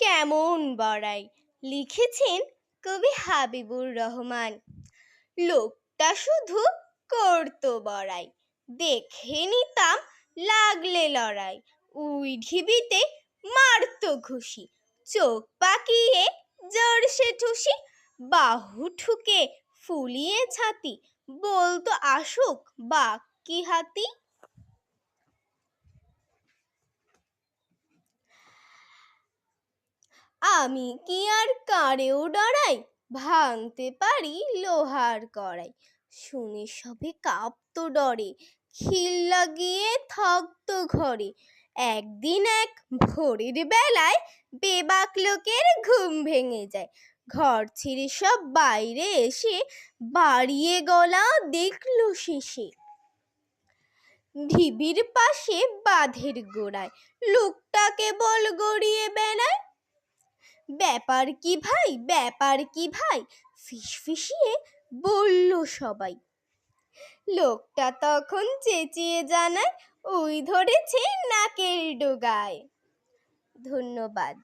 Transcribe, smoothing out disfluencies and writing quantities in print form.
কেমন বড়াই, লিখেছেন কবি হাবিবুর রহমান। লোকটা শুধু করতো বড়াই, দেখে নিতাম লাগলে লড়াই। উই ঢিবিতে মারতো ঘুষি, চোখ পাকিয়ে জোরসে ঠুসি। বাহু ঠুকে ফুলিয়ে ছাতি, বলতো আসুক বাক্কি হাতি। আমি কি আর কারেও ডরাই, ভাঙতে পারি লোহার কড়াই। শুনে সবে কাঁপতো ডরে, খিল লাগিয়ে থাকতো ঘরে। একদিন এক ভোরের বেলায় বেবাক লোকের ঘুম ভেঙে যায়। ঘর ছেড়ে সব বাইরে এসে বাড়িয়ে গলা দেখলো শেষে। ঢিবির পাশে বাঁধের গোড়ায় লোকটা কেবল গড়িয়ে বেড়ায়। ব্যাপার কি ভাই, ব্যাপার কি ভাই, ফিসফিসিয়ে বলল সবাই। লোকটা তখন চেঁচিয়ে জানায়, উই ধরেছে নাকের ডগায়। ধন্যবাদ।